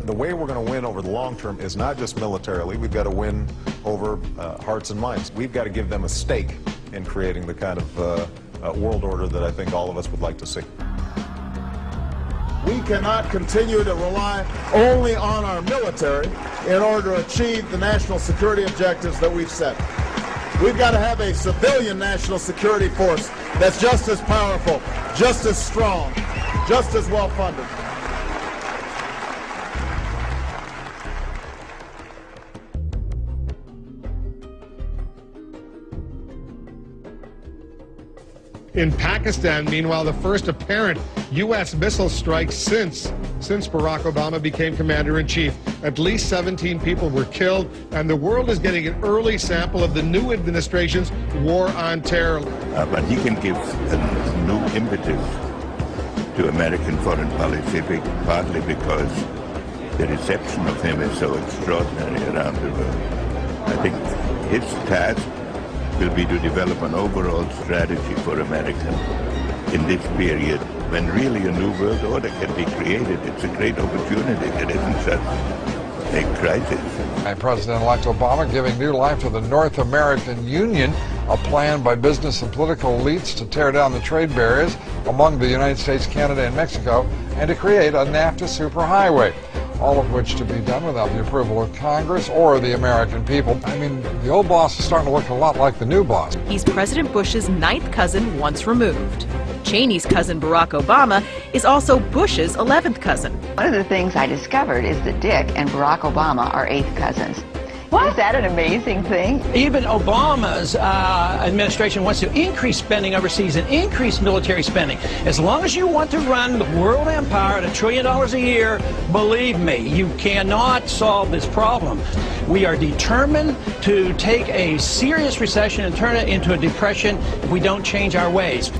The way we're going to win over the long term is not just militarily. We've got to win over hearts and minds. We've got to give them a stake in creating the kind of world order that I think all of us would like to see. We cannot continue to rely only on our military in order to achieve the national security objectives that we've set. We've got to have a civilian national security force that's just as powerful, just as strong, just as well funded. In Pakistan, meanwhile, the first apparent U.S. missile strike since Barack Obama became commander-in-chief. At least 17 people were killed, and the world is getting an early sample of the new administration's war on terror. But he can give a new impetus to American foreign policy, partly because the reception of him is so extraordinary around the world. I think his task will be to develop an overall strategy for America in this period when really a new world order can be created. It's a great opportunity. It isn't such a crisis. And President-elect Obama giving new life to the North American Union, a plan by business and political elites to tear down the trade barriers among the United States, Canada, and Mexico, and to create a NAFTA superhighway. All of which to be done without the approval of Congress or the American people. I mean, the old boss is starting to look a lot like the new boss. He's President Bush's ninth cousin once removed. Cheney's cousin Barack Obama is also Bush's 11th cousin. One of the things I discovered is that Dick and Barack Obama are 8th cousins. What? Is that an amazing thing? Even Obama's administration wants to increase spending overseas and increase military spending. As long as you want to run the world empire at $1 trillion a year, believe me, you cannot solve this problem. We are determined to take a serious recession and turn it into a depression if we don't change our ways.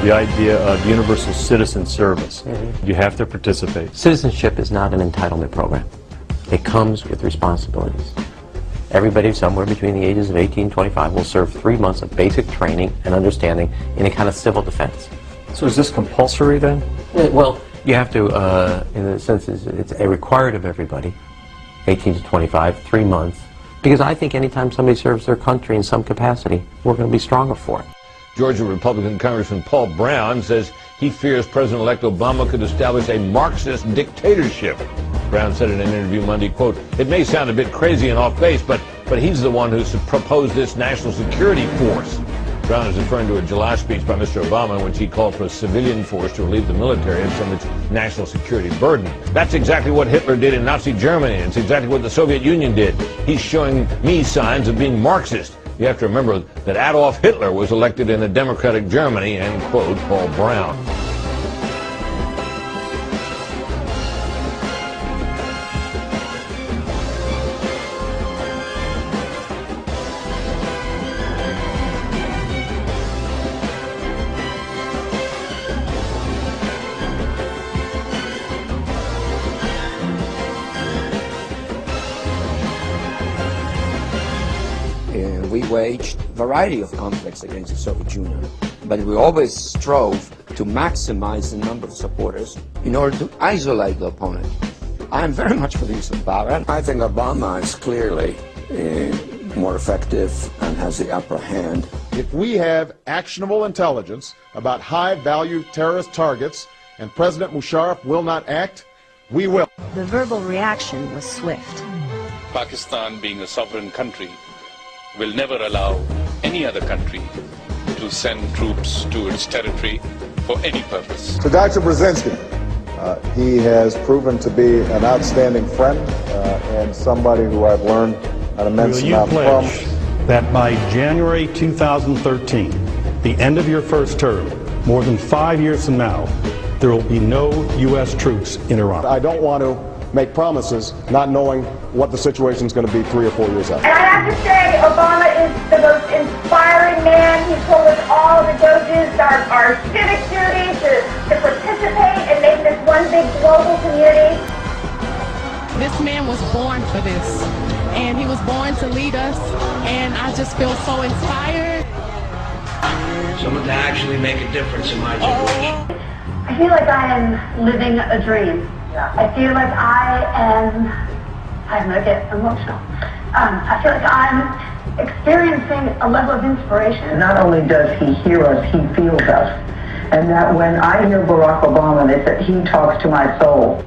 The idea of universal citizen service. You have to participate. Citizenship is not an entitlement program. It comes with responsibilities. Everybody somewhere between the ages of 18 and 25 will serve 3 months of basic training and understanding in a kind of civil defense. So is this compulsory then? Well, you have to, in the sense it's a required of everybody, 18 to 25, 3 months. Because I think anytime somebody serves their country in some capacity, we're going to be stronger for it. Georgia Republican Congressman Paul Brown says he fears President-elect Obama could establish a Marxist dictatorship. Brown said in an interview Monday, quote, "It may sound a bit crazy and off base, but he's the one who's proposed this national security force." Brown is referring to a July speech by Mr. Obama in which he called for a civilian force to relieve the military of some of its national security burden. That's exactly what Hitler did in Nazi Germany. It's exactly what the Soviet Union did. He's showing me signs of being Marxist. You have to remember that Adolf Hitler was elected in a democratic Germany, end quote, Paul Brown. We waged a variety of conflicts against the Soviet Union, but we always strove to maximize the number of supporters in order to isolate the opponent. I am very much for the use of power. I think Obama is clearly more effective and has the upper hand. If we have actionable intelligence about high-value terrorist targets and President Musharraf will not act, we will. The verbal reaction was swift. Pakistan, being a sovereign country, will never allow any other country to send troops to its territory for any purpose. To Dr. Brzezinski, he has proven to be an outstanding friend and somebody who I've learned an immense amount from. Will you pledge that by January 2013, the end of your first term, more than 5 years from now, there will be no U.S. troops in Iraq? I don't want to make promises, not knowing what the situation is going to be 3 or 4 years out. And I have to say, Obama is the most inspiring man. He told us all the Doges our civic duty to participate and make this one big global community. This man was born for this, and he was born to lead us, and I just feel so inspired. Someone to actually make a difference in my generation. I feel like I am living a dream. I feel like I'm going to get emotional. I feel like I'm experiencing a level of inspiration. Not only does he hear us, he feels us. And that when I hear Barack Obama, they say he talks to my soul.